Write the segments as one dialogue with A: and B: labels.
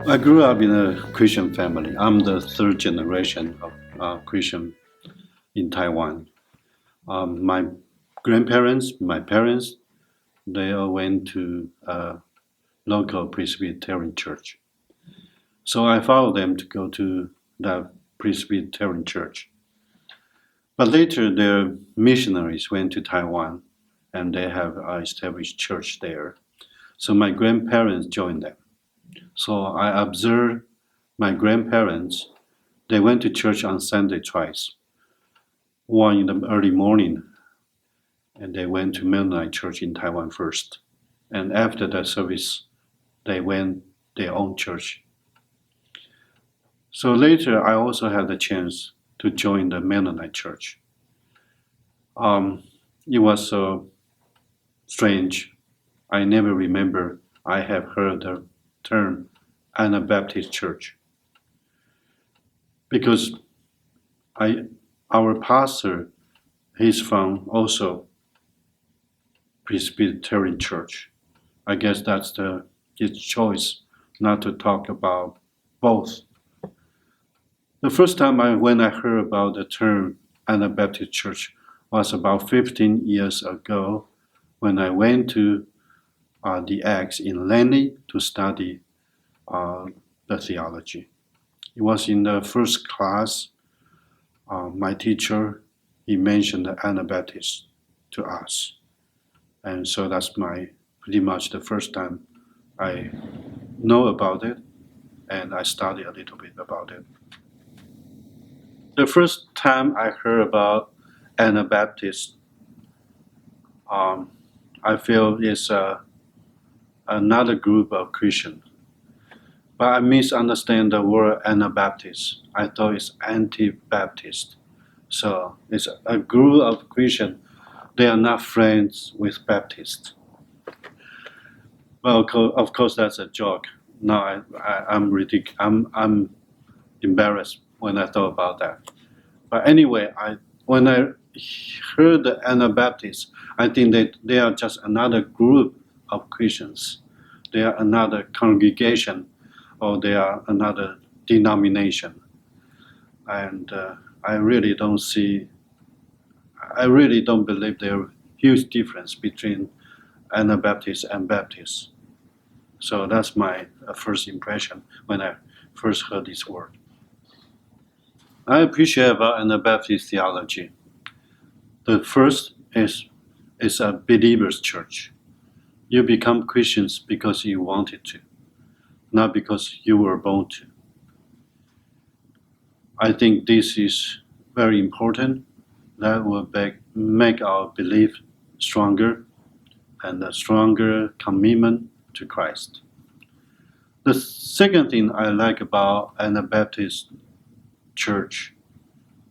A: I grew up in a Christian family. I'm the third generation of Christian in Taiwan. My grandparents, my parents, they all went to a local Presbyterian church. So I followed them to go to that Presbyterian church. But later, their missionaries went to Taiwan and they have established church there. So my grandparents joined them. So I observed my grandparents. They went to church on Sunday twice, one in the early morning, and they went to Mennonite church in Taiwan first. And after the service, they went their own church. So later, I also had the chance to join the Mennonite church. It was so strange. I never remember I have heard the term Anabaptist church because our pastor, he's from also Presbyterian church. I guess that's his choice not to talk about both. The first time when I heard about the term Anabaptist church was about 15 years ago when I went to the Acts in Langley to study the theology. It was in the first class. My teacher, he mentioned the Anabaptist to us. And so that's pretty much the first time I know about it, and I study a little bit about it. The first time I heard about Anabaptist, I feel is another group of Christians. But I misunderstand the word Anabaptist. I thought it's anti-Baptist. So it's a group of Christians. They are not friends with Baptists. Well, of course, that's a joke. No, I'm embarrassed when I thought about that. But anyway, when I heard the Anabaptists, I think that they are just another group of Christians. They are another congregation, or they are another denomination. And I really don't believe there are huge difference between Anabaptists and Baptists. So that's my first impression when I first heard this word. I appreciate about Anabaptist theology. The first is a believer's church. You become Christians because you wanted to, not because you were born to. I think this is very important. That will make our belief stronger and a stronger commitment to Christ. The second thing I like about Anabaptist church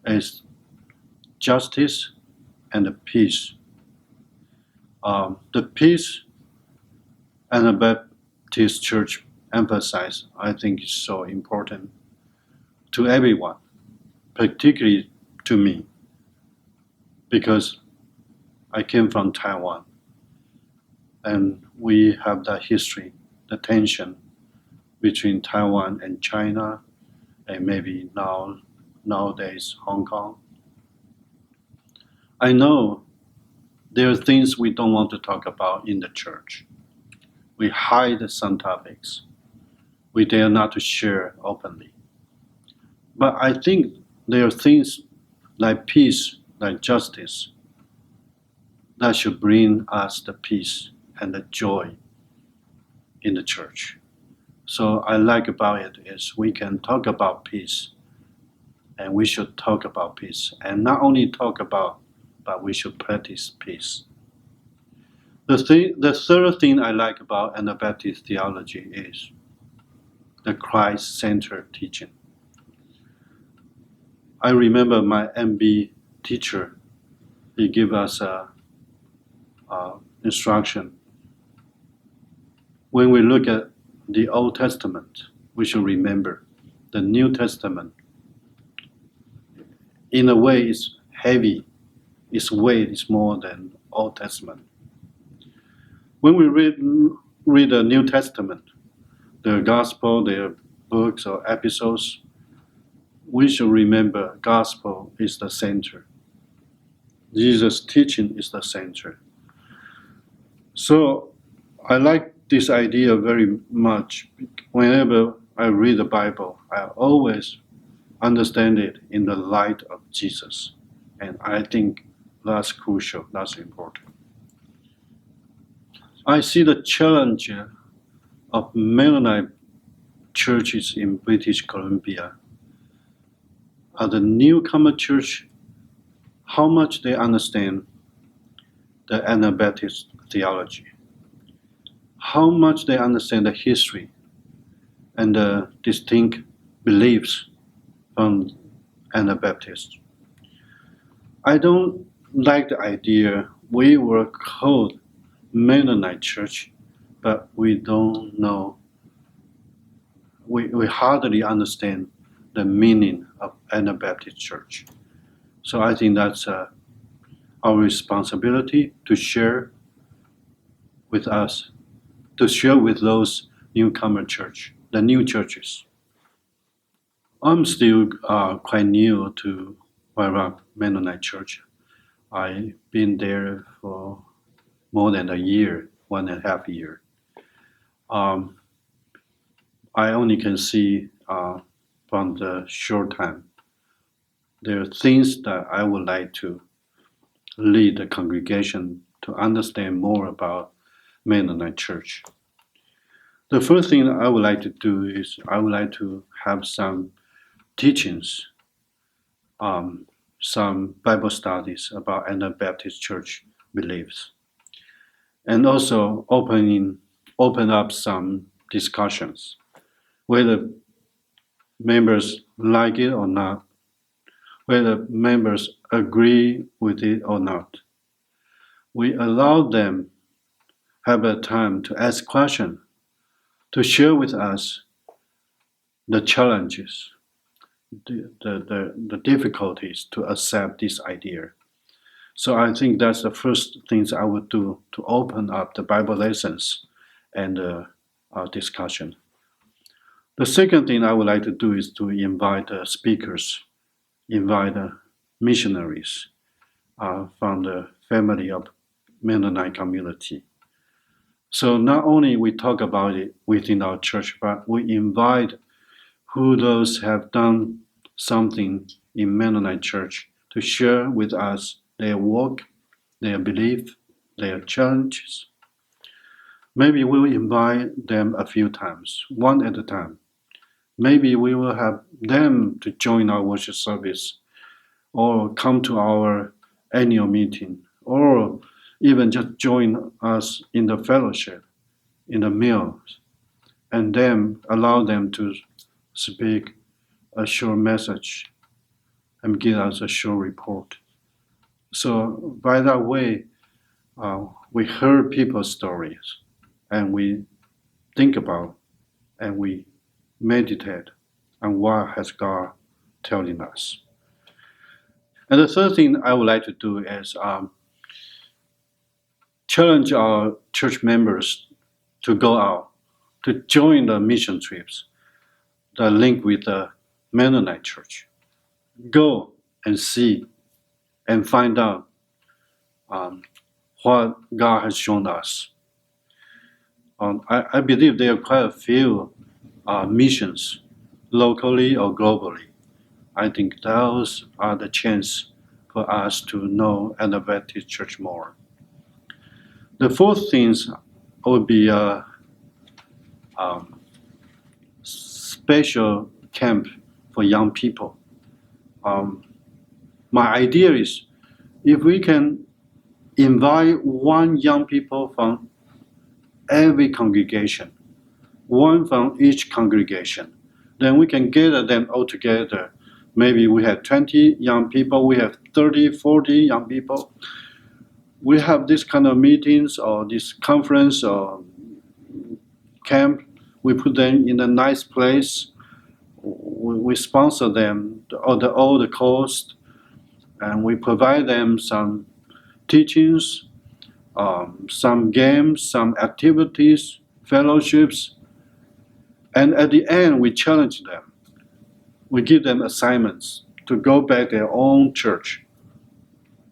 A: is justice and the peace. The peace Anabaptist church emphasize, I think, is so important to everyone, particularly to me, because I came from Taiwan, and we have that history, the tension between Taiwan and China, and maybe nowadays Hong Kong. I know there are things we don't want to talk about in the church. We hide some topics. We dare not to share openly. But I think there are things like peace, like justice, that should bring us the peace and the joy in the church. So I like about it is we can talk about peace, and we should talk about peace, and not only talk about, but we should practice peace. The third thing I like about Anabaptist theology is the Christ-centered teaching. I remember my MB teacher, he gave us a instruction. When we look at the Old Testament, we should remember the New Testament, in a way, is heavy. Its weight is more than Old Testament. When we read the New Testament, their gospel, their books or episodes, we should remember gospel is the center. Jesus' teaching is the center. So I like this idea very much. Whenever I read the Bible, I always understand it in the light of Jesus. And I think that's crucial, that's important. I see the challenge of Mennonite churches in British Columbia. As a newcomer church, how much they understand the Anabaptist theology, how much they understand the history and the distinct beliefs from Anabaptists. I don't like the idea we were called Mennonite church, but we don't know, we hardly understand the meaning of Anabaptist church. So I think that's our responsibility to share with us, to share with those newcomer church, the new churches. I'm still quite new to White Rock Mennonite Church. I've been there for more than a year, 1.5 years. I only can see from the short time. There are things that I would like to lead the congregation to understand more about Mennonite Church. The first thing I would like to do is I would like to have some teachings, some Bible studies about Anabaptist Church beliefs, and also open up some discussions, whether members like it or not, whether members agree with it or not. We allow them have a time to ask questions, to share with us the challenges, the difficulties to accept this idea. So I think that's the first things I would do to open up the Bible lessons and discussion. The second thing I would like to do is to invite speakers, invite missionaries from the family of Mennonite community. So not only we talk about it within our church, but we invite who those have done something in Mennonite church to share with us their work, their belief, their challenges. Maybe we'll invite them a few times, one at a time. Maybe we will have them to join our worship service or come to our annual meeting or even just join us in the fellowship, in the meals, and then allow them to speak a short message and give us a short report. So by that way, we heard people's stories and we think about and we meditate on what has God telling us. And the third thing I would like to do is challenge our church members to go out, to join the mission trips that link with the Mennonite church. Go and see and find out what God has shown us. I believe there are quite a few missions, locally or globally. I think those are the chance for us to know Anabaptist Church more. The fourth things would be a special camp for young people. My idea is if we can invite one young people from every congregation, one from each congregation, then we can gather them all together. Maybe we have 20 young people, we have 30, 40 young people. We have this kind of meetings or this conference or camp. We put them in a nice place. We sponsor them all the cost, and we provide them some teachings, some games, some activities, fellowships, And at the end, we challenge them. We give them assignments to go back their own church,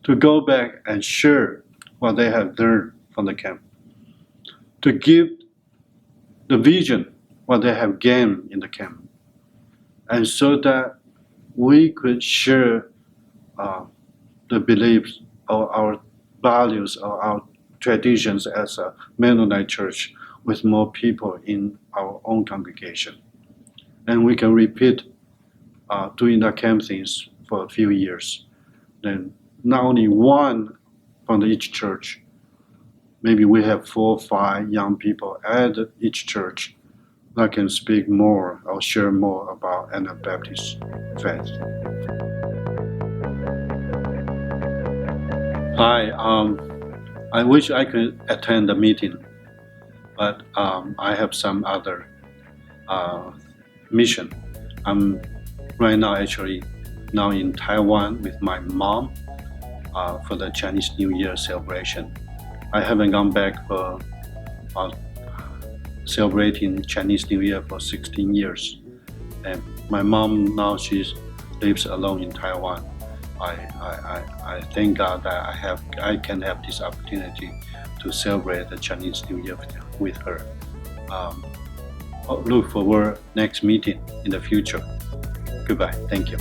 A: to go back and share what they have learned from the camp, to give the vision what they have gained in the camp, and so that we could share the beliefs or our values or our traditions as a Mennonite church with more people in our own congregation. And we can repeat doing the camp things for a few years. Then not only one from each church, maybe we have 4 or 5 young people at each church that can speak more or share more about Anabaptist faith. Hi, I wish I could attend the meeting, but I have some other mission. I'm right now actually now in Taiwan with my mom for the Chinese New Year celebration. I haven't gone back for celebrating Chinese New Year for 16 years. And my mom now she lives alone in Taiwan. I thank God that I can have this opportunity to celebrate the Chinese New Year with her. Look forward next meeting in the future. Goodbye. Thank you.